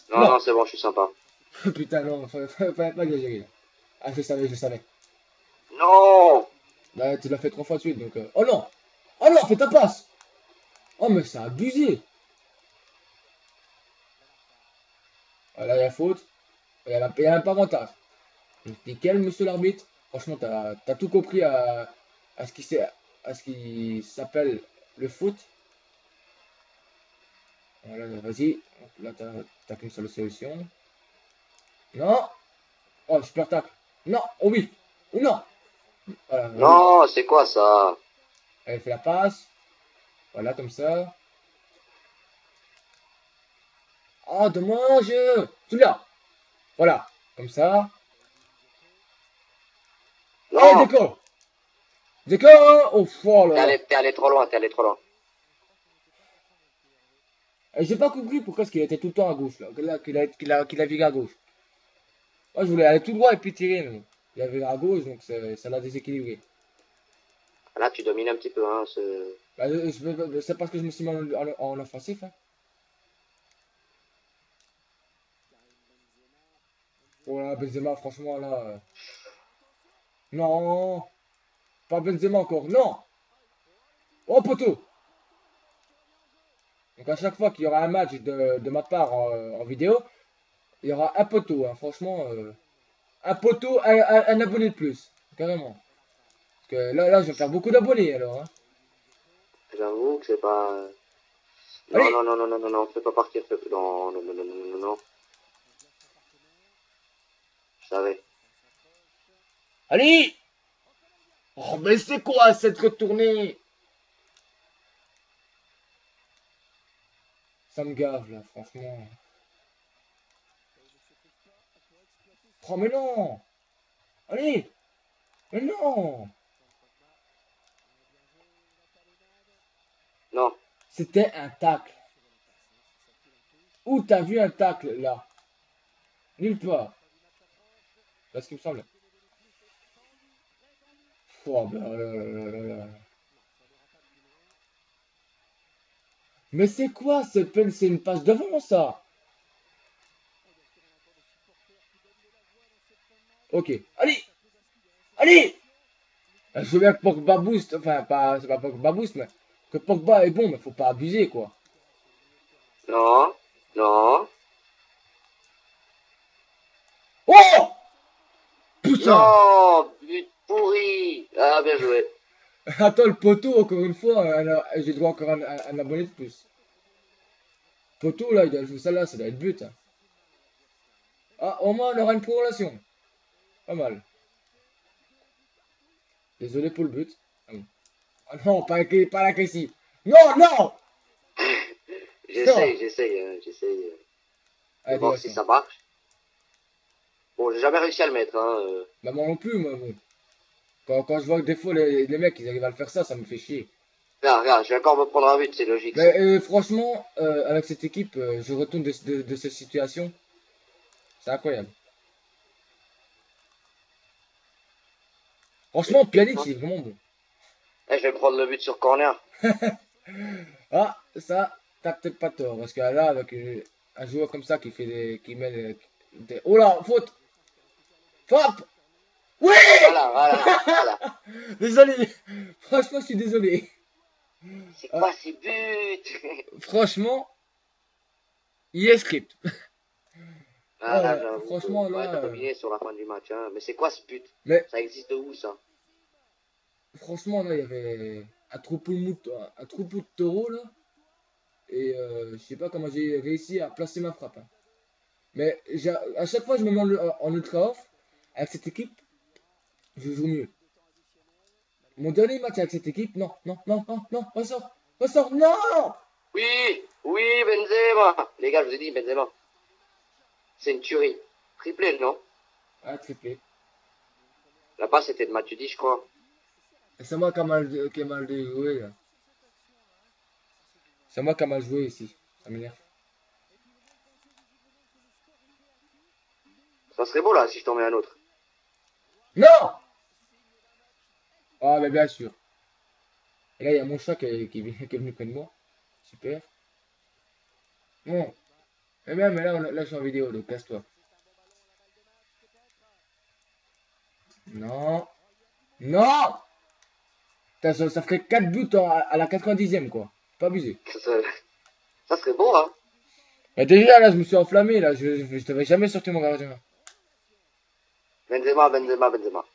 Non, Non! non, c'est bon, je suis sympa. Putain, non, fallait pas exagérer, là. Ah, je savais, je savais. Non! Bah, tu l'as fait 3 fois de suite, donc... Oh non! Oh non, fais ta passe! Oh, mais c'est abusé! Ah, là, il y a faute. Il y a un pas avantage. Donc, nickel, monsieur l'arbitre. Franchement, t'as tout compris à ce qui s'appelle le foot. Voilà, vas-y. Là, t'as qu'une seule solution. Non! Oh, super tacle. Non! Oh oui! Ou non! Voilà, vas-y. Non, c'est quoi ça? Elle fait la passe. Voilà, comme ça. Ah, dommage! Tu l'as! Voilà, comme ça. Allez, Non! déco! Déco! Oh, oh là là. T'es allé trop loin, t'es allé trop loin. Et j'ai pas compris pourquoi est-ce qu'il était tout le temps à gauche, là. Qu'il a viré à gauche. Moi, je voulais aller tout droit et puis tirer, mais bon. Il a viré à gauche, donc ça l'a déséquilibré. Là, tu domines un petit peu, hein, ce... Bah, c'est parce que je me suis mis en offensif, hein. Oh là, Benzema, franchement, là. Non! Pas Benzema encore, non! Oh, poteau! Donc, à chaque fois qu'il y aura un match de ma part en vidéo, il y aura un poteau, hein. Franchement, un poteau, un abonné de plus. Carrément. Parce que là, je vais faire beaucoup d'abonnés, alors, hein. J'avoue que c'est pas... Non, Allez! non, non, non, non, non, non, fais pas partir, fais... Non, non, non, non, non, non, non. Je savais. Allez! Oh, mais c'est quoi cette retournée? Ça me gave, là, franchement. Oh, mais non! Allez! Mais non! Non. C'était un tacle. Où t'as vu un tacle, là? Nulle part. Là, ce qui me semble. Oh, ben, mais c'est quoi? C'est une passe devant, ça? Ok. Allez! Allez! Je veux bien que Pogba boost. Enfin, pas, c'est pas Pogba boost, mais que Pogba est bon, mais faut pas abuser, quoi. Non. Non. Oh! Putain! Non! But pourri! Ah, bien joué. Attends, le poteau, encore une fois, j'ai droit encore un abonné de plus. Poteau, là, il doit jouer ça là, ça doit être but, hein. Ah, au moins, on aura une prolongation. Pas mal. Désolé pour le but. Ah, bon. Ah non, pas la Casey. Non, non! Non! J'essaye de Allez, voir si dégage-toi. ça marche. Bon, j'ai jamais réussi à le mettre, hein. Bah, moi non plus, moi, bon. Quand je vois que des fois, les mecs, ils arrivent à le faire ça, ça me fait chier. Regarde, je vais encore me prendre un but, c'est logique, ça. Mais franchement, avec cette équipe, je retourne de cette situation. C'est incroyable. Franchement, Pjanic, il est vraiment bon. Eh, je vais prendre le but sur corner. Ah, ça, t'as peut-être pas tort. Parce que là, avec un joueur comme ça qui fait qui met oh là, faute! Frappe! Oui! Voilà, voilà, voilà. Désolé. Franchement, je suis désolé. C'est Ah, quoi ces buts? franchement, il est script. Ah Ah, là, j'avoue que franchement, on va là. être dominé sur la fin du match, hein. Mais c'est quoi ce but? Mais Ça existe où, ça? franchement, là, il y avait un troupeau de taureaux, là. Et je sais pas comment j'ai réussi à placer ma frappe, hein. Mais à chaque fois, je me mets en ultra off. Avec cette équipe, je joue mieux. Mon dernier match avec cette équipe, non, non, non, non, non, ressort, ressort, non! Oui, oui, Benzema. Les gars, je vous ai dit, Benzema. C'est une tuerie. Triplé, non? Ah, triplé. La passe était de Matuidi, je crois. Et c'est moi qui a mal joué, là. C'est moi qui a mal joué ici. Ça m'énerve. Ça serait beau, là, si je t'en mets un autre. Non! Ah, mais bien sûr. Et là, il y a mon chat qui est venu près de moi. Super. Bon. Mais même là, je suis en vidéo, donc casse-toi. Non. Non! Putain, ça ferait 4 buts à la 90e, quoi. Pas abusé. Ça serait, ça serait beau, hein? Mais déjà, là, je me suis enflammé, là. Je devais jamais sortir mon gardien. Benzema, Benzema, Benzema.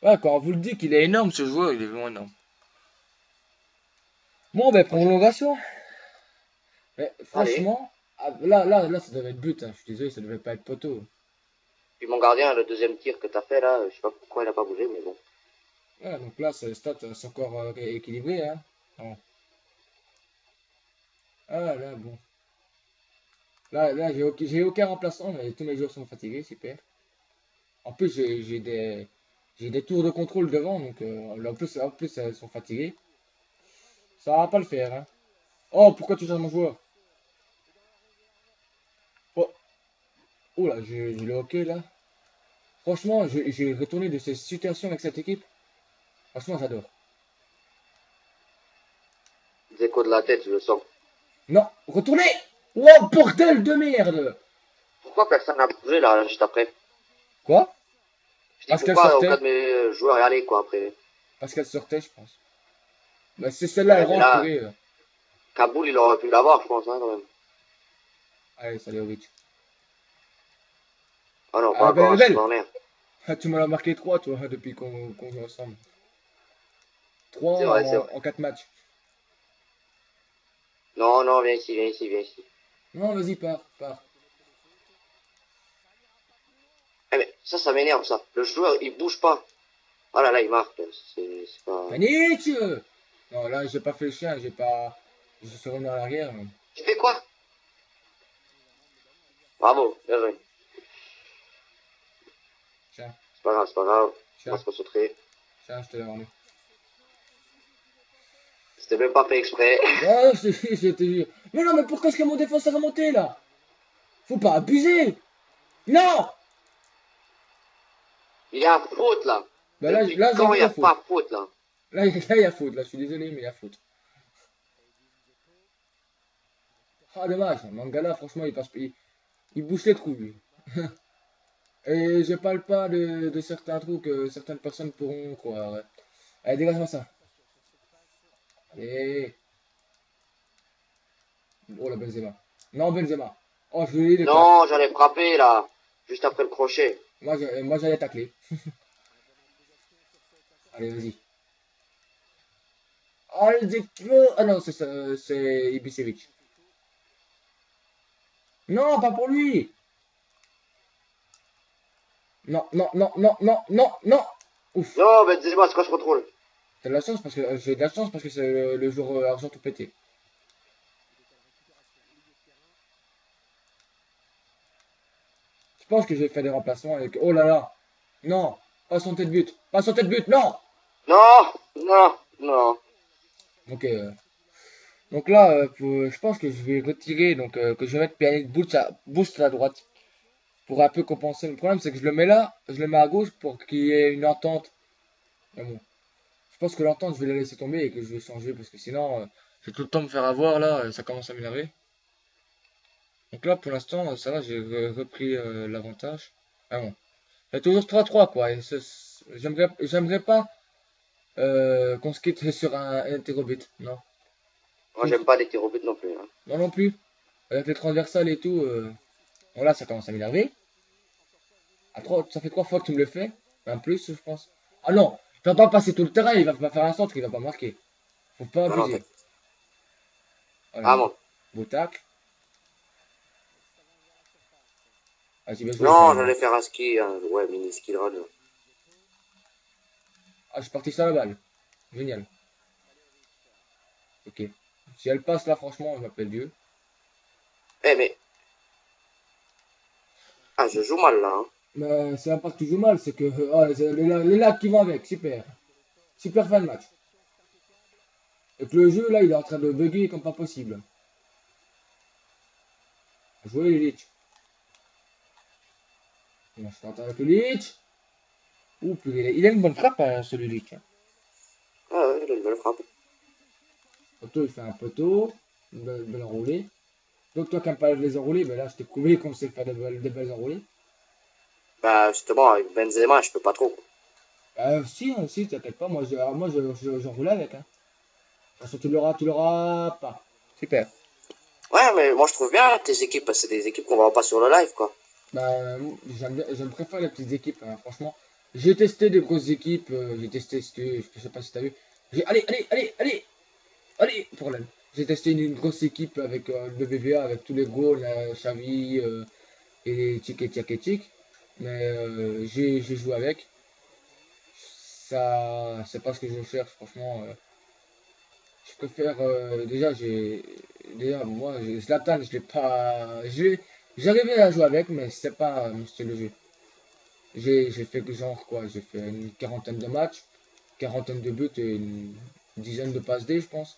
Ouais, quand on vous le dit qu'il est énorme, ce joueur, il est vraiment énorme. Bon, ben, prolongation. Mais Allez. franchement, là, ça devait être but, hein. Je suis désolé, ça devait pas être poteau. Puis mon gardien, le deuxième tir que t'as fait, là, je sais pas pourquoi il a pas bougé, mais bon. Ouais, donc là, les stats sont encore équilibrés, hein. Bon. Ah là, bon. Là, j'ai aucun remplaçant, mais tous mes joueurs sont fatigués, super. En plus, j'ai des tours de contrôle devant, donc en plus, elles sont fatiguées. Ça va pas le faire, hein. Oh, pourquoi tu changes mon joueur? Oh, oh là, j'ai le hockey là. Franchement, j'ai retourné de ces situations avec cette équipe. Franchement, j'adore. Des échos de la tête, je le sens. Non, retournez! Oh, bordel de merde! Pourquoi personne n'a bougé là, juste après? Quoi? Je dis Parce qu'elle pourquoi aucun sortait. de mes joueurs est allé, quoi, après. Parce qu'elle sortait, je pense. Bah, c'est celle-là, elle Ouais, mais rentre, là, purée. Kaboul, il aurait pu l'avoir, je pense, hein, quand même. Allez, Saliovic. Ah non, pas Ah, encore belle, un belle! corner. Ah, tu m'en as marqué 3 toi, depuis qu'on joue ensemble. 3 C'est vrai, c'est vrai. en 4 matchs. Non, non, viens ici, viens ici, viens ici. Non, vas-y, pars, pars. Eh mais ça m'énerve, ça. Le joueur, il bouge pas. Ah là là, il marque. C'est pas... Panique! Non, là, j'ai pas fait le chien, j'ai pas. Je suis revenu en arrière. Tu fais quoi? Bravo, bien joué. Tiens, C'est pas grave, c'est pas grave. On va tiens, se concentrer. tiens, je te l'ai rendu. C'était même pas fait exprès. Non, je te jure. Mais non, mais pourquoi est-ce que mon défenseur est monté là? Faut pas abuser! Non! Il y a faute, là. Bah Depuis là quand j'avoue, il il y y a a faute. pas faute, là? Là, il y a faute. Là, je suis désolé, mais il y a faute. Ah, dommage. Mangala, franchement, il bouge les trous, lui. Et je parle pas de certains trous que certaines personnes pourront croire. Ouais. Allez, dégage-moi ça. Allez. Oh, la Benzema. Non, Benzema. Oh, je lui ai dit de tacle. Non, j'allais frapper, là. Juste après le crochet. Moi j'allais tacler. Allez, vas-y. Oh, le Ah non, c'est Ibisevic. Non, pas pour lui. Non, non, non, non, non, non, non. Ouf. Non, mais dis-moi, c'est quoi ce contrôle? T'as de la chance parce que j'ai de la chance parce que c'est le jour argent tout pété. Je pense que j'ai fait des remplacements avec. Oh là là. Non. Pas son tête de but. Pas son tête de but. Non. Non, non, non. Donc, donc là, je pense que je vais retirer. Donc, que je vais mettre Pjanic boost à droite. Pour un peu compenser. Le problème, c'est que je le mets là. Je le mets à gauche pour qu'il y ait une entente. Mais bon. Je pense que l'entente, je vais la laisser tomber et que je vais changer. Parce que sinon, je vais tout le temps me faire avoir là. Ça commence à m'énerver. Donc là, pour l'instant, ça va. J'ai repris l'avantage. Ah bon. Il y a toujours 3-3 quoi. Et j'aimerais pas qu'on se quitte sur un interrobit. Non. Moi, j'aime pas les tirs au but non plus, hein. Non non plus. Avec les transversales et tout. Bon là ça commence à m'énerver. Ça fait 3 fois que tu me le fais. Un plus je pense. Ah non, il va pas passer tout le terrain, il va pas faire un centre, il va pas marquer. Faut pas Non, non, abuser. Voilà. ah bon. Beau tacle. Vas-y, bien joué. Non, j'allais faire un ski, ouais, mini ski de run. Ah, je suis parti sur la balle. Génial. Ok. Si elle passe là, franchement, je m'appelle Dieu. Eh, mais, ah, je joue mal là, hein. Mais c'est pas que tu joues mal, c'est que c'est les lags qui vont avec. Super. Super fin de match. Et que le jeu là, il est en train de bugger comme pas possible. Jouer les Lich. Bon, je tente avec le Lich. Ouh, purée, il a une bonne frappe, celui Lich. Ah ouais, il a une belle frappe. Poteau, il fait un poteau. Une belle enroulée. Donc toi qui n'aimes pas les enroulés, ben là, je t'ai prouvé qu'on sait faire des belles enroulées. Bah, justement, avec Benzema, je peux pas trop, quoi. Si, hein, si, t'inquiète pas, j'enroule avec. Hein. De toute façon, tu l'auras pas. Super. Ouais, mais moi, je trouve bien tes équipes, parce que c'est des équipes qu'on voit pas sur le live, quoi. Ben, j'aime préfère les petites équipes, hein, franchement. J'ai testé des grosses équipes, j'ai testé, je sais pas si t'as vu. Allez, problème. J'ai testé une grosse équipe avec le BBVA, avec tous les gros, la Xavi et Tic et Tic et Tic. Mais j'ai joué avec. Ça, c'est pas ce que je cherche, franchement. Je préfère, déjà, D'ailleurs, moi, Zlatan, je l'ai pas. J'arrivais à jouer avec, mais c'est pas mon style de jeu. J'ai fait que genre quoi, j'ai fait une quarantaine de matchs, quarantaine de buts et une dizaine de passes D, je pense.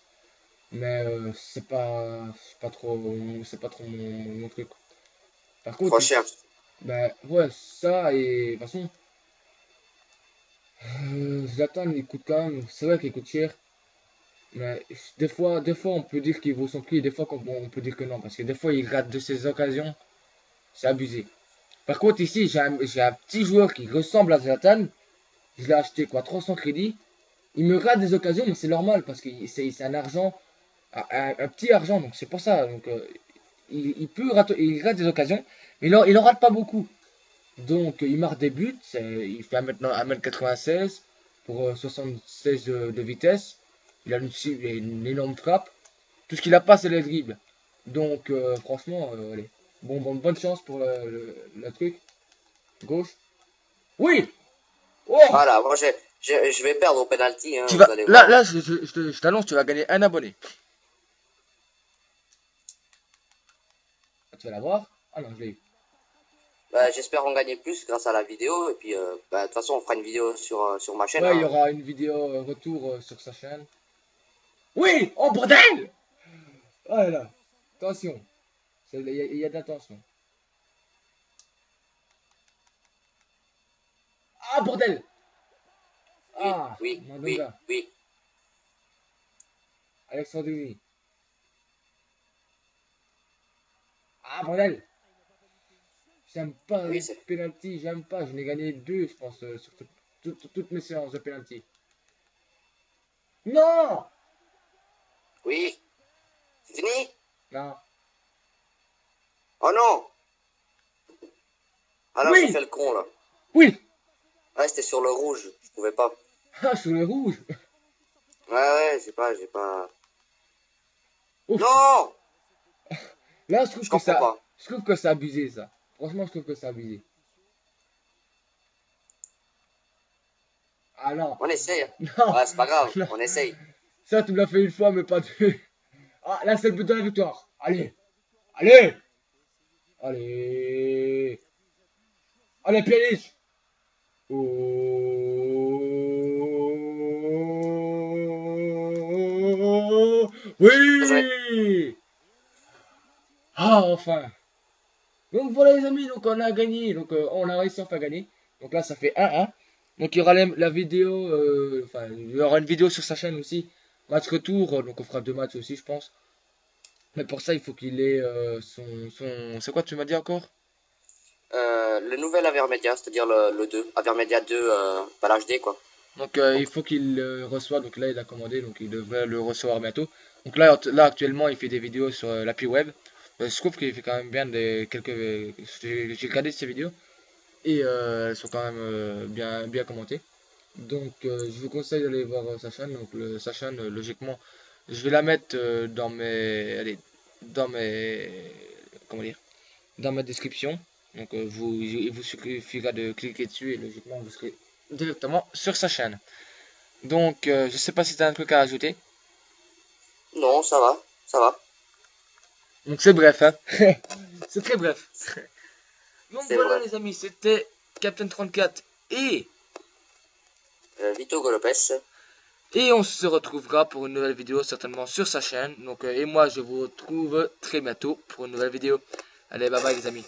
Mais c'est pas trop mon truc. Par Trop contre, cher. ben ouais, ça et de toute façon, Zlatan, il coûte quand même, c'est vrai qu'il coûte cher, mais des fois, on peut dire qu'il vaut son prix, et des fois, on peut dire que non, parce que des fois, il rate de ses occasions, c'est abusé. Par contre, ici, j'ai un petit joueur qui ressemble à Zlatan, je l'ai acheté quoi, 300 crédits, il me rate des occasions, mais c'est normal, parce que c'est un argent, un petit argent, donc c'est pour ça, donc il peut rater, il rate des occasions, mais il en rate pas beaucoup. Donc, il marque des buts. Il fait maintenant 1m96 pour 76 de vitesse. Il a une énorme frappe. Tout ce qu'il a pas, c'est les dribbles. Donc, franchement, allez. Bonne chance pour le truc. Gauche. Oui! Oh! Voilà, moi je vais perdre au penalty, hein, Tu vous vas, allez voir. là, je t'annonce, tu vas gagner un abonné. Ah, tu vas l'avoir? Ah non, je l'ai eu. Bah, j'espère en gagner plus grâce à la vidéo. Et puis, bah, de toute façon, on fera une vidéo sur ma chaîne. Ouais, il y Hein. aura une vidéo retour sur sa chaîne. Oui! Oh, bordel! Voilà. Attention. Il y a de l'attention. Ah, bordel! Oui, Ah, oui, oui, Mandanda, oui. Alexandrini. Ah, bordel! J'aime pas Oui, les c'est. penalties, j'aime pas. J'en ai gagné deux, je pense, sur toutes mes séances de penalty. Non! Oui, c'est fini? Non. Oh non! Ah non, j'ai Oui! fait le con là. Oui! Ouais, c'était sur le rouge, je pouvais pas. Ah, sur le rouge! Ouais, ouais, j'ai pas. Ouf! Non! Là, Je comprends pas. je trouve que c'est abusé, ça. Franchement, je trouve que c'est abusé. Ah non! On essaye. Hein. Non! Ouais, c'est pas grave, Non! on essaye. Ça, tu me l'as fait une fois, mais pas deux. Ah, là, c'est le but de la victoire. Allez! Allez! Allez! Allez, Pjanic! Oh, Bien joué. oui! Ah, enfin! Donc voilà les amis, donc on a gagné, donc on a réussi à faire gagner. Donc là ça fait 1-1. Donc il y aura la vidéo, enfin il y aura une vidéo sur sa chaîne aussi. Match retour, donc on fera deux matchs aussi je pense. Mais pour ça il faut qu'il ait c'est quoi tu m'as dit encore? Le nouvel Avermedia, c'est-à-dire le 2. Avermedia 2, pas l'HD quoi. Donc il Donc, faut qu'il le reçoive, donc là il a commandé, donc il devrait le recevoir bientôt. Donc là actuellement il fait des vidéos sur l'appli web. Je trouve qu'il fait quand même bien j'ai regardé ses vidéos et elles sont quand même bien commentées. Donc je vous conseille d'aller voir sa chaîne. Donc sa chaîne logiquement je vais la mettre dans mes comment dire dans ma description. Donc il vous suffira de cliquer dessus et logiquement vous serez directement sur sa chaîne. Donc, je sais pas si tu as un truc à ajouter. non, ça va, ça va. Donc, c'est bref, hein. C'est très bref. Donc, C'est voilà, vrai. les amis, c'était Captain 34 Vito Golopes. et on se retrouvera pour une nouvelle vidéo, certainement sur sa chaîne. Donc, et moi, je vous retrouve très bientôt pour une nouvelle vidéo. Allez, bye bye, les amis.